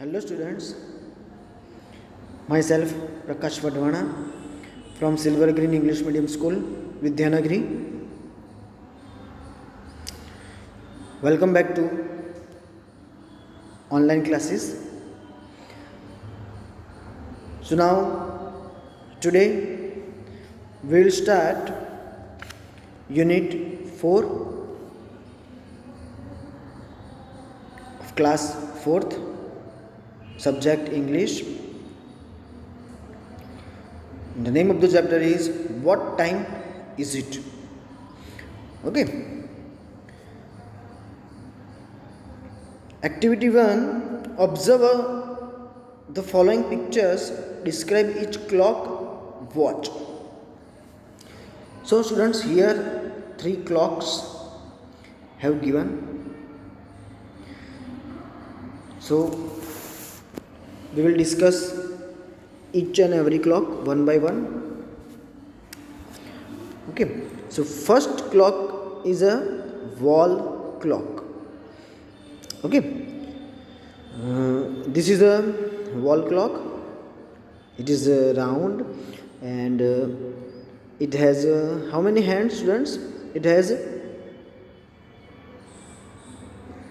Hello students, myself Prakash Vadvana from Silver Green English Medium School, Vidyanagiri. Welcome back to online classes. So now today we will start Unit 4 of class 4th, subject English. The name of the chapter is What Time Is It? Okay. Activity 1. Observe the following pictures. Describe each clock watch. So students, here 3 clocks have given. So we will discuss each and every clock one by one. Okay, so first clock is a wall clock. Okay, this is a wall clock. It is round and it has how many hands, students? It has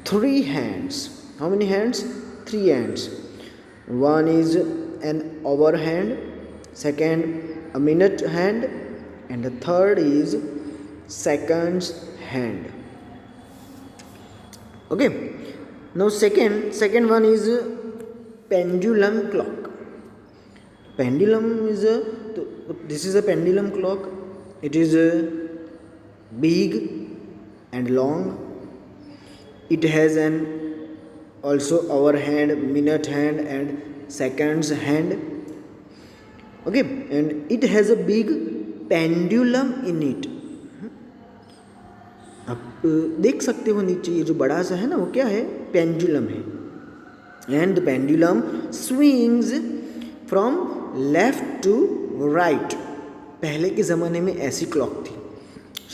3 hands. How many hands? 3 hands. One is an hour hand, second a minute hand, and the third is seconds hand. Okay, now second one is pendulum clock. Pendulum is this is a pendulum clock. It is big and long. It has an also hour hand, minute hand, and seconds hand. Okay, and it has a big pendulum in it. आप देख सकते हो नीचे ये जो बड़ा सा है ना, वो क्या है? पेंडुलम है. And the pendulum swings from left to right. पहले के ज़माने में ऐसी क्लॉक थी,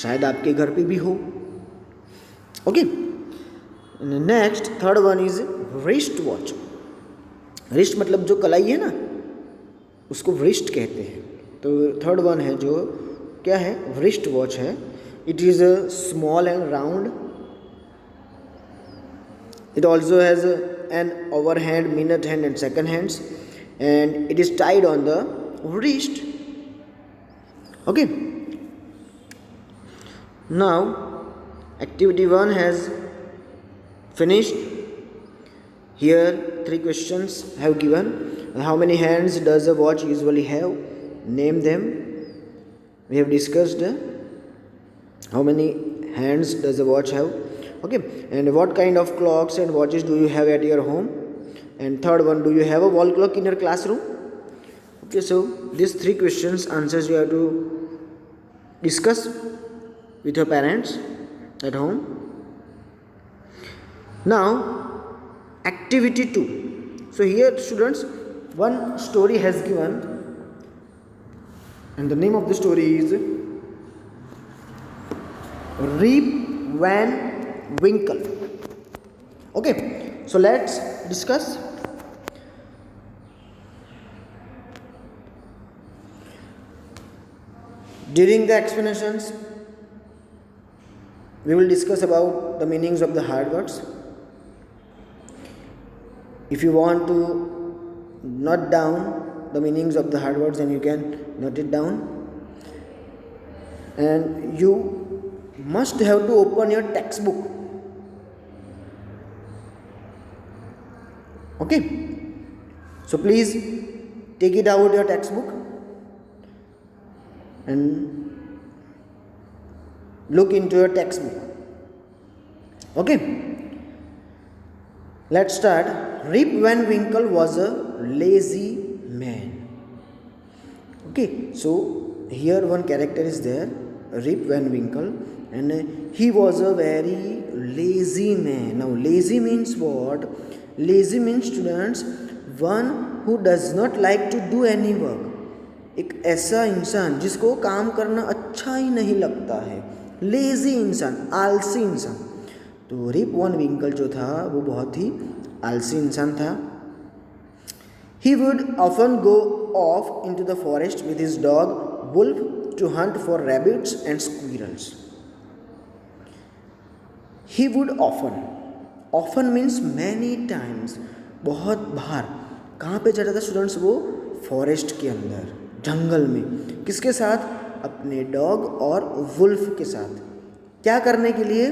शायद आपके घर पे भी हो. Okay, next third one is wrist watch. Wrist मतलब जो कलाई है ना, उसको रिस्ट कहते हैं. तो थर्ड वन है जो क्या है? रिस्ट वॉच है. It is small and round. It also has an over hand, minute hand and second hands, and it is tied on the wrist. Okay, now activity 1 has finished. Here 3 questions have given. How many hands does a watch usually have? Name them. We have discussed how many hands does a watch have. Okay, and what kind of clocks and watches do you have at your home? And third one, do you have a wall clock in your classroom? Okay, so these 3 questions answers you have to discuss with your parents at home. Now activity 2. So here students, one story has given, and the name of the story is Rip Van Winkle. Okay, so let's discuss. During the explanations, we will discuss about the meanings of the hard words. If you want to note down the meanings of the hard words, then you can note it down. And you must have to open your textbook. Okay? So please take it out your textbook and look into your textbook. Okay, let's start. Rip Van Winkle was a lazy man. Okay, so here one character is there, Rip Van Winkle, and he was a very lazy man. Now lazy means what? Lazy means, students, one who does not like to do any work. एक ऐसा इंसान जिसको काम करना अच्छा ही नहीं लगता है. लेजी इंसान, आलसी इंसान. तो रिप वैन विंकल जो था वो बहुत ही आलसी इंसान था. He would often go off into the forest with his dog Wolf to hunt for rabbits and squirrels. He would often means many times, बहुत बार. कहाँ पे जाता था स्टूडेंट्स वो? फॉरेस्ट के अंदर, जंगल में. किसके साथ? अपने डॉग और वुल्फ के साथ. क्या करने के लिए?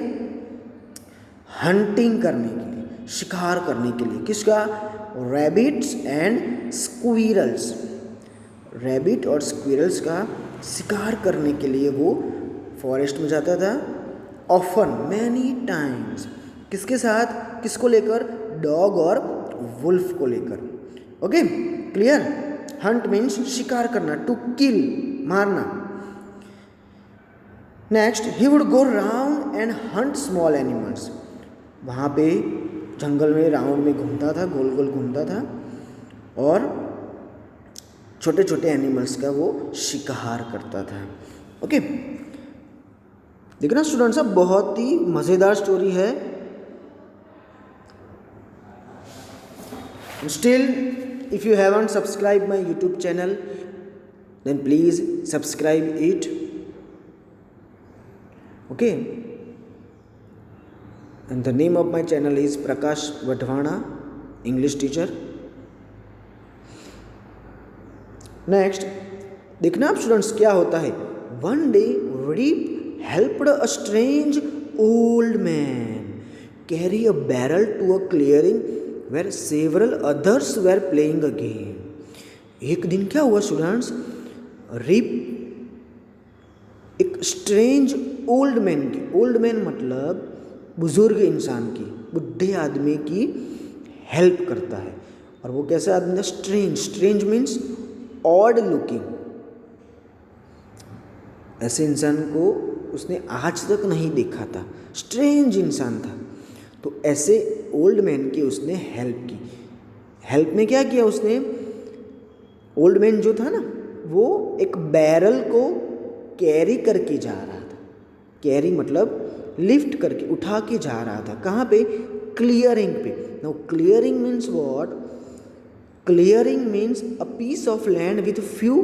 हंटिंग करने के लिए, शिकार करने के लिए. किसका? Rabbits and squirrels. रैबिट और स्क्विरल्स का शिकार करने के लिए वो फॉरेस्ट में जाता था. Often, many times. किसके साथ? किसको लेकर? डॉग और वुल्फ को लेकर. Okay, clear? हंट मीन्स शिकार करना, टू किल, मारना. Next, he would go round and Hunt small animals. वहाँ पे जंगल में राउंड में घूमता था, गोल गोल घूमता था और छोटे छोटे एनिमल्स का वो शिकार करता था. ओके, देखना स्टूडेंट्स, अब बहुत ही मज़ेदार स्टोरी है. Still if you haven't subscribe my YouTube channel then please subscribe it. Okay, and the name of my channel is Prakash Wadhwana, English teacher. Next, देखना आप स्टूडेंट्स क्या होता है. One day Rip helped a strange old man carry a barrel to a clearing where several others were playing a game. एक दिन क्या हुआ students? Rip एक स्ट्रेंज ओल्ड मैन की, ओल्ड मैन मतलब बुजुर्ग इंसान की, बुढ़े आदमी की हेल्प करता है. और वो कैसा आदमी था? Strange. Strange means odd looking. ऐसे इंसान को उसने आज तक नहीं देखा था, स्ट्रेंज इंसान था. तो ऐसे ओल्ड मैन की उसने हेल्प की. हेल्प में क्या किया उसने? ओल्ड मैन जो था ना, वो एक बैरल को कैरी करके जा रहा था. कैरी मतलब लिफ्ट करके, उठा के जा रहा था. कहाँ पे? क्लियरिंग पे. Now clearing means what? Clearing means a piece of land with few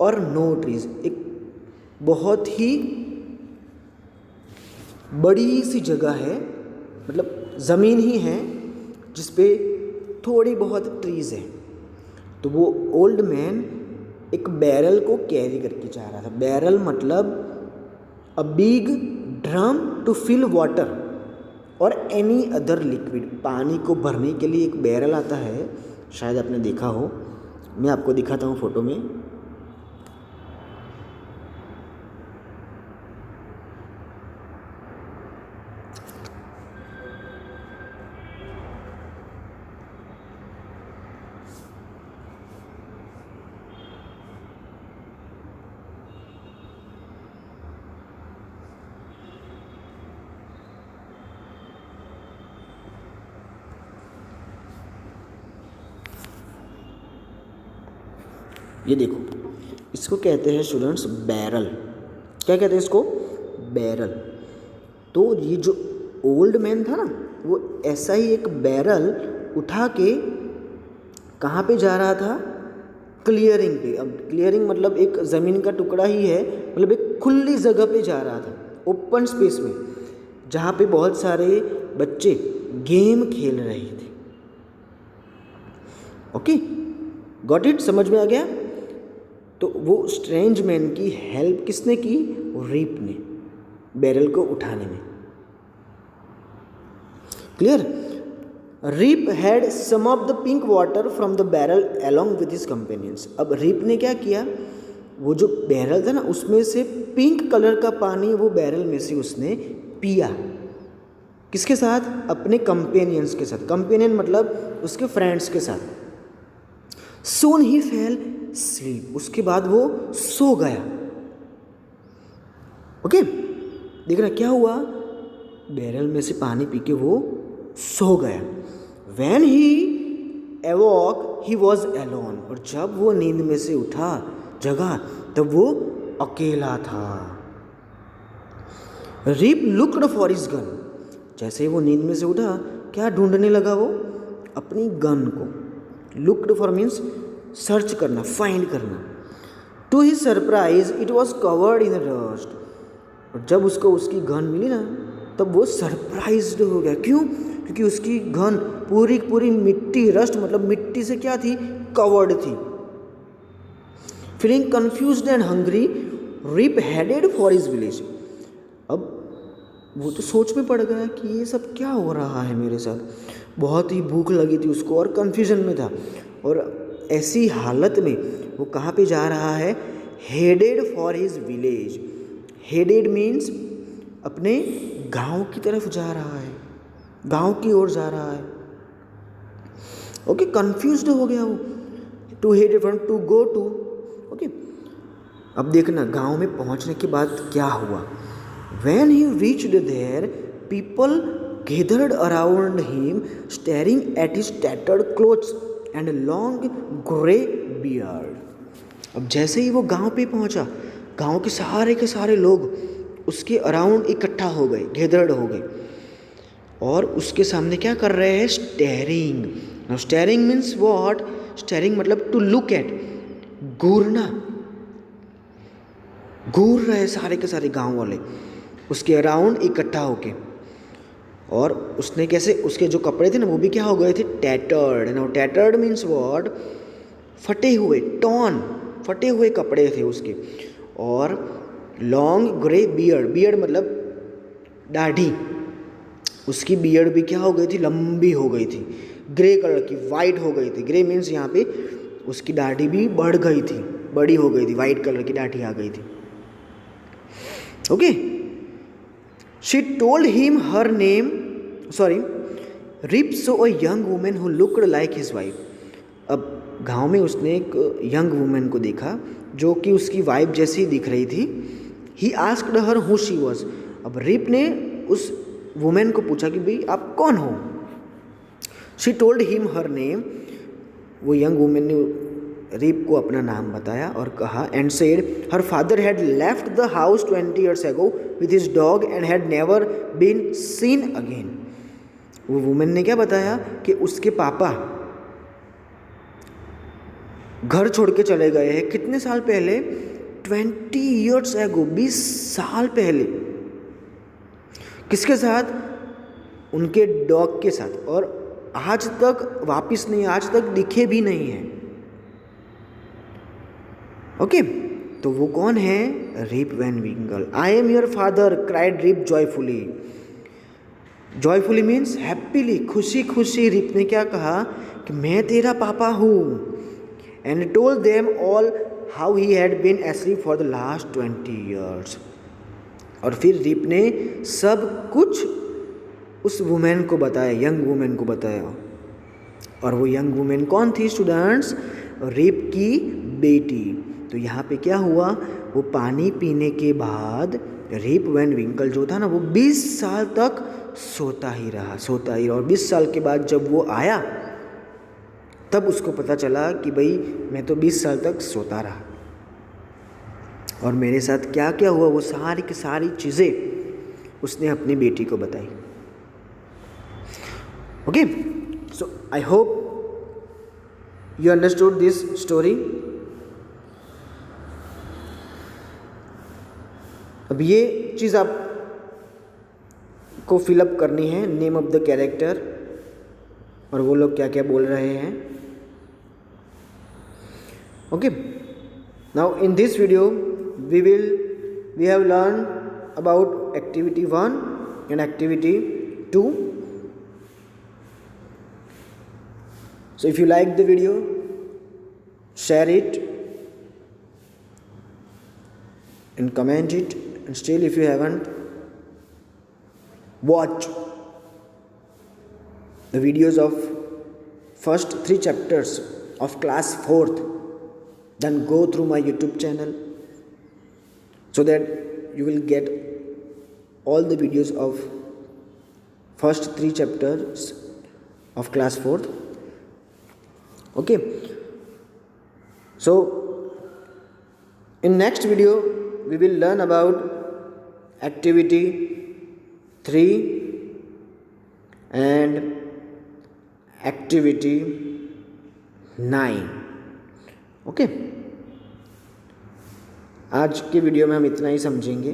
or no trees. एक बहुत ही बड़ी सी जगह है, मतलब ज़मीन ही है जिसपे थोड़ी बहुत ट्रीज है. तो वो ओल्ड मैन एक बैरल को कैरी करके जा रहा था. बैरल मतलब a big drum to fill water or any other liquid. पानी को भरने के लिए एक बैरल आता है, शायद आपने देखा हो. मैं आपको दिखाता हूँ फोटो में. ये देखो, इसको कहते हैं स्टूडेंट्स बैरल. क्या कहते हैं इसको? बैरल. तो ये जो ओल्ड मैन था ना, वो ऐसा ही एक बैरल उठा के कहाँ पे जा रहा था? क्लियरिंग पे. अब क्लियरिंग मतलब एक ज़मीन का टुकड़ा ही है, मतलब एक खुली जगह पे जा रहा था, ओपन स्पेस में, जहाँ पे बहुत सारे बच्चे गेम खेल रहे थे. Okay, got it? समझ में आ गया? तो वो स्ट्रेंज मैन की हेल्प किसने की? रीप ने, बैरल को उठाने में. Clear? Rip had some of the pink water from the barrel along with his companions. अब रीप ने क्या किया? वो जो बैरल था ना, उसमें से पिंक कलर का पानी वो बैरल में से उसने पिया. किसके साथ? अपने कंपेनियंस के साथ. कंपेनियन मतलब उसके फ्रेंड्स के साथ. Soon he fell asleep. उसके बाद वो सो गया. ओके, देखना क्या हुआ? बैरल में से पानी पी के वो सो गया. When he awoke, he was alone. और जब वो नींद में से उठा, जगा, तब वो अकेला था. Rip looked for his gun. जैसे ही वो नींद में से उठा, क्या ढूंढने लगा वो? अपनी गन को. लुक्ड फॉर मीन्स सर्च करना, फाइंड करना। To his surprise it was covered in dust. और जब उसको उसकी गन मिली ना, तब वो सरप्राइज्ड हो गया। क्यों? क्योंकि उसकी गन पूरी पूरी मिट्टी, रस्ट मतलब मिट्टी से क्या थी, कवर्ड थी। Feeling confused and hungry, Rip headed for his village. अब वो तो सोच में पड़ गया कि ये सब क्या हो रहा है मेरे साथ। बहुत ही भूख लगी थी उसको और कंफ्यूजन में था, और ऐसी हालत में वो कहाँ पे जा रहा है, headed for his village. Headed means अपने गांव की तरफ जा रहा है, गांव की ओर जा रहा है। ओके, कंफ्यूज्ड हो गया वो। To headed from to go to. Okay, अब देखना गांव में पहुंचने के बाद क्या हुआ। When he reached there, people gathered around him, staring at his tattered clothes and long grey beard. अब जैसे ही वो गांव पे पहुंचा, गांव के सारे लोग उसके अराउंड इकट्ठा हो गए, गेदर्ड हो गए, और उसके सामने क्या कर रहे हैं, steering. Now steering means what? Steering मतलब टू लुक एट, घूरना। घूर रहे सारे के सारे गांव वाले उसके अराउंड इकट्ठा होके। और उसने कैसे, उसके जो कपड़े थे ना वो भी क्या हो गए थे, tattered. Now tattered means what? फटे हुए, टॉन, फटे हुए कपड़े थे उसके। और लॉन्ग ग्रे बियर्ड, बियर्ड मतलब दाढ़ी, उसकी बियर्ड भी क्या हो गई थी, लंबी हो गई थी, ग्रे कलर की, वाइट हो गई थी। ग्रे मीन्स यहाँ पे उसकी दाढ़ी भी बढ़ गई थी, बड़ी हो गई थी, वाइट कलर की दाढ़ी आ गई थी। Okay, she told him her name, Rip saw a young woman who looked like his wife. अब गांव में उसने एक यंग वुमेन को देखा जो कि उसकी वाइफ जैसी दिख रही थी। He asked her who she was. अब रिप ने उस वुमेन को पूछा कि भाई आप कौन हो। She told him her name. वो यंग वुमेन ने रिप को अपना नाम बताया और कहा, and said her father had left the house 20 years ago with his dog and had never been seen again. वो वुमेन ने क्या बताया कि उसके पापा घर छोड़ के चले गए हैं। कितने साल पहले? 20 years ago, 20 साल पहले। किसके साथ? उनके डॉग के साथ। और आज तक वापिस नहीं, आज तक दिखे भी नहीं हैं। ओके, तो वो कौन है? Rip Van Winkle. I am your father, cried Rip joyfully. Joyfully means happily, खुशी खुशी। रिप ने क्या कहा कि मैं तेरा पापा हूँ। And told them all how he had been asleep for the last 20 years। और फिर रिप ने सब कुछ उस वुमेन को बताया, यंग वुमेन को बताया। और वो यंग वुमेन कौन थी स्टूडेंट्स? रिप की बेटी। तो यहाँ पे क्या हुआ, वो पानी पीने के बाद रिप वैन विंकल जो था ना, वो 20 साल तक सोता ही रहा। और 20 साल के बाद जब वो आया तब उसको पता चला कि भाई मैं तो 20 साल तक सोता रहा और मेरे साथ क्या क्या हुआ, वो सारी की सारी चीज़ें उसने अपनी बेटी को बताई। Okay, so I hope you understood this story. अब ये चीज़ आप को फिलअप करनी है, नेम ऑफ द कैरेक्टर और वो लोग क्या क्या बोल रहे हैं। Okay, now in this video we have learned about activity 1 and activity 2. So if you like the video, share it and comment it, and still if you haven't watched the videos of first 3 chapters of class 4th, then go through my YouTube channel so that you will get all the videos of first 3 chapters of class 4th. Okay, so in next video we will learn about activity 3 and activity 9. Okay, आज के video में हम इतना ही समझेंगे.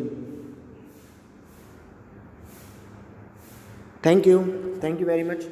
Thank you very much.